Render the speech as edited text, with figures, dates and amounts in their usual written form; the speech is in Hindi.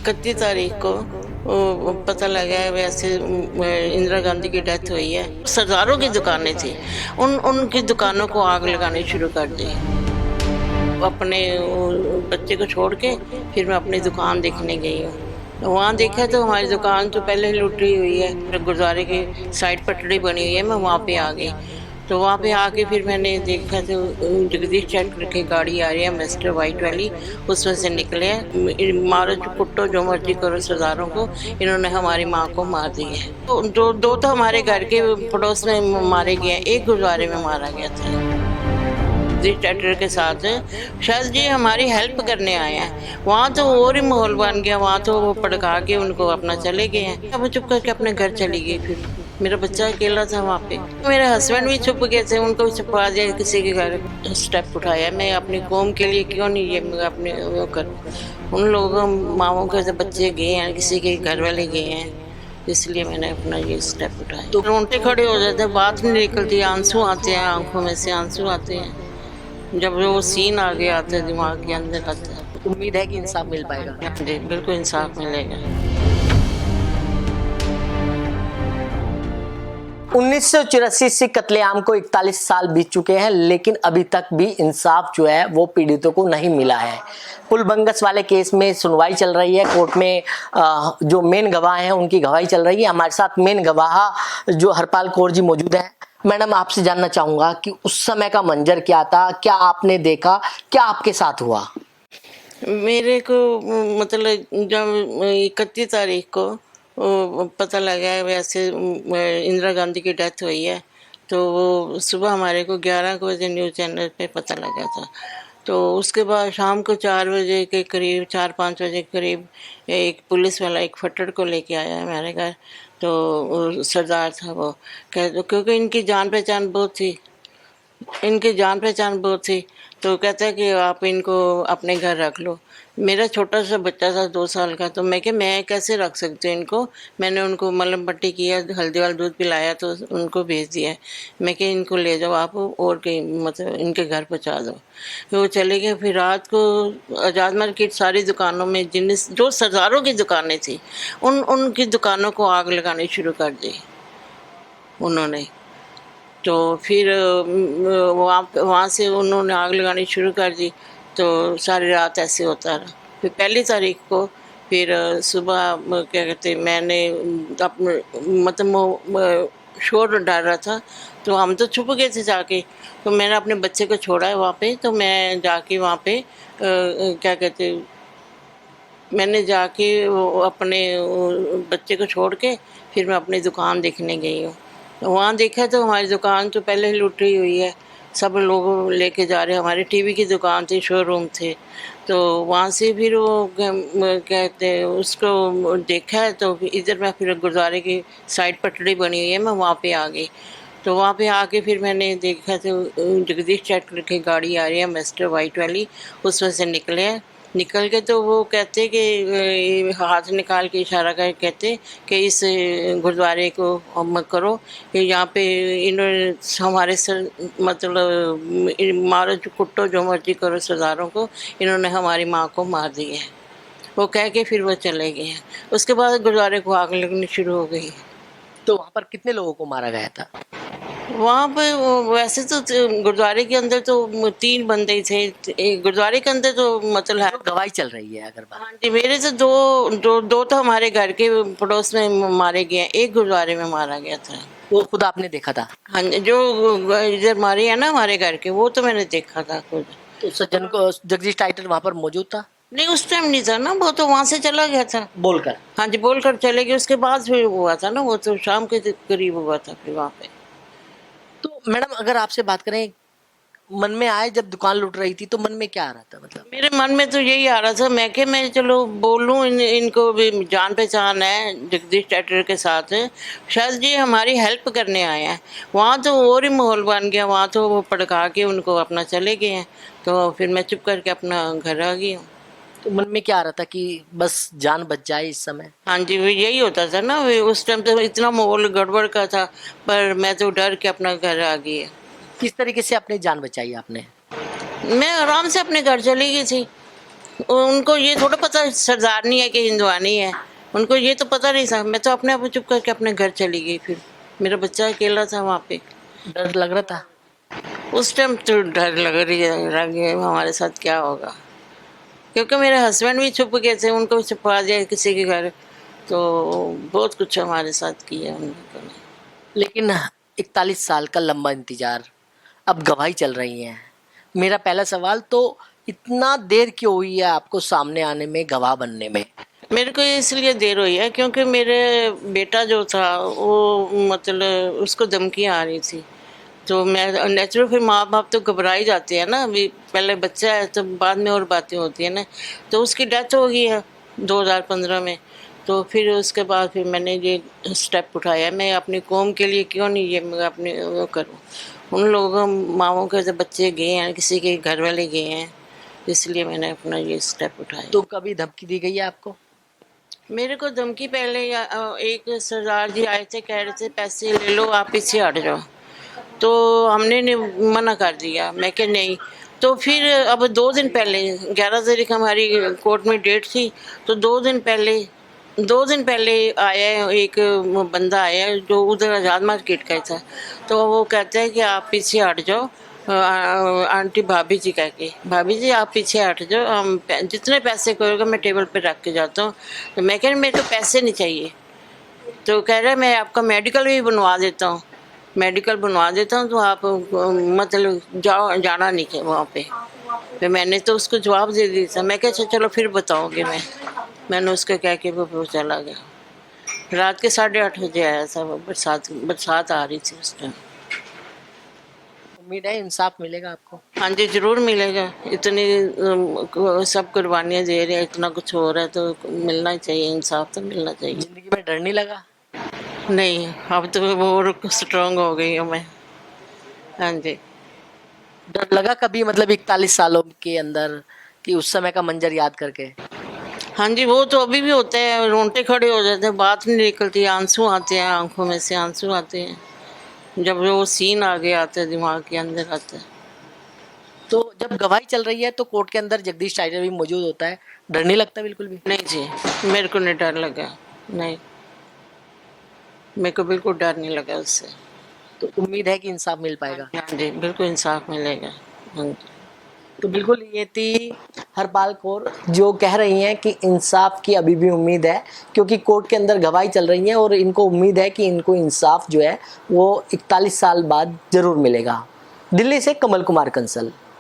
31 तारीख को पता लगा है वैसे इंदिरा गांधी की डेथ हुई है। सरदारों की दुकानें थी, उनकी दुकानों को आग लगानी शुरू कर दी। अपने बच्चे को छोड़ के फिर मैं अपनी दुकान देखने गई हूँ। वहाँ देखा तो हमारी दुकान तो पहले ही लुटी हुई है, गुरुद्वारे की साइड पटड़ी बनी हुई है। मैं वहाँ पे आ गई, तो वहाँ पे आके फिर मैंने देखा तो जगदीश चैट की गाड़ी आ रही है, मिस्टर वाइट वाली, उसमें से निकले हैं। मारो कुट्टो जो मर्जी करो सरदारों को, इन्होंने हमारी माँ को मार दी है। तो दो तो हमारे घर के पड़ोस में मारे गए हैं, एक गुरुद्वारे में मारा गया था ट्रैक्टर के साथ। शायद जी हमारी हेल्प करने आए हैं। वहाँ तो और ही माहौल बन गया, वहाँ तो वो पड़का के उनको अपना चले गए हैं। अब चुप करके अपने घर चली गई। फिर मेरा बच्चा अकेला था वहाँ पे, मेरे हस्बैंड भी छुप गए थे, उनको भी छुपा दिया, किसी के घर स्टेप उठाया। मैं अपनी कौम के लिए क्यों नहीं ये मैं अपने वो कर, उन लोगों माओं के बच्चे गए हैं, किसी के घर वाले गए हैं, इसलिए मैंने अपना ये स्टेप उठाया। तो रोंटे खड़े हो जाते, बात नहीं निकलती, आंसू आते हैं, आंखों में से आंसू आते हैं जब वो सीन आगे आता है, दिमाग के अंदर आता है। उम्मीद है कि इंसाफ मिल पाएगा। जी बिल्कुल इंसाफ मिलेगा। 1984 से कत्लेआम को 41 साल बीत चुके हैं, लेकिन अभी तक भी इंसाफ जो है वो पीड़ितों को नहीं मिला है। पुल बंगस वाले केस में सुनवाई चल रही है, कोर्ट में जो मेन गवाह हैं उनकी गवाही चल रही है। हमारे साथ मेन गवाह जो हरपाल कौर जी मौजूद हैं। मैडम, आपसे जानना चाहूंगा कि उस समय का मंजर क्या था, क्या आपने देखा, क्या आपके साथ हुआ? मेरे को मतलब जब 31 तारीख को पता लगा है वैसे इंदिरा गांधी की डेथ हुई है, तो वो सुबह हमारे को 11 बजे न्यूज़ चैनल पे पता लगा था। तो उसके बाद शाम को 4 बजे के करीब, 4-5 बजे के करीब एक पुलिस वाला एक फट्टड़ को लेके आया हमारे घर। तो सरदार था वो, क्योंकि इनकी जान पहचान बहुत थी, तो कहता है कि आप इनको अपने घर रख लो। मेरा छोटा सा बच्चा था 2 साल का, तो मैं कैसे रख सकती हूँ इनको। मैंने उनको मलहम पट्टी किया, हल्दी वाला दूध पिलाया, तो उनको भेज दिया। मैं कि इनको ले जाओ आप और कहीं, मतलब इनके घर पहुँचा दो। फिर वो चले गए। फिर रात को आज़ाद मार्केट सारी दुकानों में जो सरदारों की दुकानें थी, उनकी दुकानों को आग लगानी शुरू कर दी उन्होंने। तो फिर वहाँ से उन्होंने आग लगानी शुरू कर दी। तो सारी रात ऐसे होता रहा। फिर 1 तारीख को फिर सुबह क्या कहते, मैंने अपने मतलब शोर डाल रहा था, तो हम तो छुप गए थे जाके। तो मैंने अपने बच्चे को छोड़ा है वहाँ पे, तो मैं जाके वहाँ पे क्या कहते, मैंने जाके अपने बच्चे को छोड़ के फिर मैं अपनी दुकान देखने गई हूँ। वहाँ देखा तो हमारी दुकान तो पहले ही लुटी हुई है, सब लोग लेके जा रहे हैं। हमारी टीवी की दुकान थी, शोरूम थे। तो वहाँ से फिर वो कहते हैं उसको देखा है, तो इधर मैं फिर गुरुद्वारे की साइड पटड़ी बनी हुई है, मैं वहाँ पे आ गई। तो वहाँ पे आके फिर मैंने देखा तो जगदीश चैट की गाड़ी आ रही है, मिस्टर वाइट वाली, उसमें से निकले हैं। निकल के तो वो कहते कि हाथ निकाल के इशारा कर कहते कि इस गुरुद्वारे को मत करो, कि यहाँ पे इन्होंने हमारे सर मतलब मारो कुट्टो जो मर्जी करो सरदारों को, इन्होंने हमारी माँ को मार दी है। वो कह के फिर वो चले गए हैं। उसके बाद गुरुद्वारे को आग लगनी शुरू हो गई। तो वहां पर कितने लोगों को मारा गया था? वहाँ पे वैसे तो गुरुद्वारे के अंदर तो 3 बंदे ही थे। गुरुद्वारे के अंदर तो मतलब है, गवाही चल रही है अगर बात। हाँ जी, मेरे से दो तो हमारे घर के पड़ोस में मारे गए हैं, एक गुरुद्वारे में मारा गया था। वो खुद आपने देखा था? हाँ जी, जो इधर मारे हैं ना हमारे घर के, वो तो मैंने देखा था खुद। तो सज्जन को जगदीश टाइटल वहां पर मौजूद था? नहीं, उस टाइम नहीं था ना, वो तो वहाँ से चला गया था बोलकर। हाँ जी, बोलकर चले गए। उसके बाद फिर हुआ था ना, वो तो शाम के करीब हुआ था फिर वहाँ पे। तो मैडम, अगर आपसे बात करें, मन में आए जब दुकान लूट रही थी तो मन में क्या आ रहा था? मतलब मेरे मन में तो यही आ रहा था, मैं चलो बोलूँ, इनको भी जान पहचान है जगदीश ट्रैक्टर के साथ, शायद ये हमारी हेल्प करने आए हैं। वहाँ तो और ही माहौल बन गया, वहाँ तो वो पड़का के उनको अपना चले गए हैं। तो फिर मैं चुप करके अपना घर आ गई हूँ। तो मन में क्या आ रहा था कि बस जान बच जाए इस समय? हाँ जी, वो यही होता था ना, उस टाइम तो इतना माहौल गड़बड़ का था, पर मैं तो डर के अपना घर आ गई। किस तरीके से अपनी जान बचाई आपने? मैं आराम से अपने घर चली गई थी। उनको ये थोड़ा पता सरदारनी है कि हिंदुआनी है, उनको ये तो पता नहीं था। मैं तो अपने आप को चुप करके अपने घर चली गई। फिर मेरा बच्चा अकेला था वहाँ पे। डर लग रहा था? उस टाइम तो डर लग रही है, लग गया हमारे साथ क्या होगा, क्योंकि मेरे हस्बैंड भी छुप गए थे, उनको छुपा दिया किसी के घर। तो बहुत कुछ हमारे साथ किया उन लोगों ने। लेकिन 41 साल का लंबा इंतजार, अब गवाही चल रही है। मेरा पहला सवाल तो, इतना देर क्यों हुई है आपको सामने आने में, गवाह बनने में? मेरे को इसलिए देर हुई है क्योंकि मेरे बेटा जो था वो मतलब उसको धमकियाँ आ रही थी। तो मैं नेचुरल, फिर माँ बाप तो घबरा ही जाते हैं ना, अभी पहले बच्चा है तो बाद में और बातें होती है ना। तो उसकी डेथ हो गई है 2015 में। तो फिर उसके बाद फिर मैंने ये स्टेप उठाया, मैं अपनी कौम के लिए क्यों नहीं ये मैं अपने वो करूँ। उन लोगों माओं के जो बच्चे गए हैं, किसी के घर वाले गए हैं, इसलिए मैंने अपना ये स्टेप उठाया। तो कभी धमकी दी गई है आपको? मेरे को धमकी पहले एक सरदार जी आए थे, कह रहे थे पैसे ले लो आप पीछे हट जाओ। तो हमने ने मना कर दिया, मैं कि नहीं। तो फिर अब 2 दिन पहले 11 तारीख हमारी कोर्ट में डेट थी। तो 2 दिन पहले आया है एक बंदा आया है जो उधर आज़ाद मार्केट का ही था। तो वो कहता है कि आप पीछे हट जाओ, आंटी भाभी जी कह के, भाभी जी आप पीछे हट जाओ, हम जितने पैसे करोगे मैं टेबल पे रख के जाता हूँ। तो मैं कह रही मेरे को पैसे नहीं चाहिए। तो कह रहा है मैं आपका मेडिकल भी बनवा देता हूँ, मेडिकल बनवा देता हूँ तो आप मतलब जाना नहीं है वहाँ पे। तो मैंने तो उसको जवाब दे दिया था, मैं क्या अच्छा चलो फिर बताऊँगी मैंने उसको कह के वो चला गया। रात के 8:30 बजे आया था वो, बरसात बरसात आ रही थी उस टाइम। उम्मीद है इंसाफ मिलेगा आपको? हाँ जी ज़रूर मिलेगा। इतनी सब कुर्बानियाँ दे रहे हैं, इतना कुछ हो रहा है तो मिलना ही चाहिए, इंसाफ तो मिलना चाहिए। जिंदगी में डर नहीं लगा? नहीं, अब तो और स्ट्रांग हो गई हूँ मैं। हाँ जी। डर लगा कभी, मतलब 41 सालों के अंदर, कि उस समय का मंजर याद करके? हाँ जी, वो तो अभी भी होता है, रोंगटे खड़े हो जाते हैं, बात नहीं निकलती, आंसू आते हैं, आंखों में से आंसू आते हैं जब वो सीन आगे आते हैं, दिमाग के अंदर आते हैं। तो जब गवाही चल रही है तो कोर्ट के अंदर जगदीश टाइटर भी मौजूद होता है, डर नहीं लगता बिल्कुल भी? नहीं जी, मेरे को नहीं डर लगा, नहीं, मेरे को बिल्कुल डर नहीं लगा उससे। तो उम्मीद है कि इंसाफ मिल पाएगा? हाँ जी, बिल्कुल इंसाफ मिलेगा। हाँ जी। तो बिल्कुल ये थी हरपाल कौर जो कह रही हैं कि इंसाफ की अभी भी उम्मीद है, क्योंकि कोर्ट के अंदर गवाही चल रही है और इनको उम्मीद है कि इनको इंसाफ जो है वो 41 साल बाद जरूर मिलेगा। दिल्ली से कमल कुमार कंसल।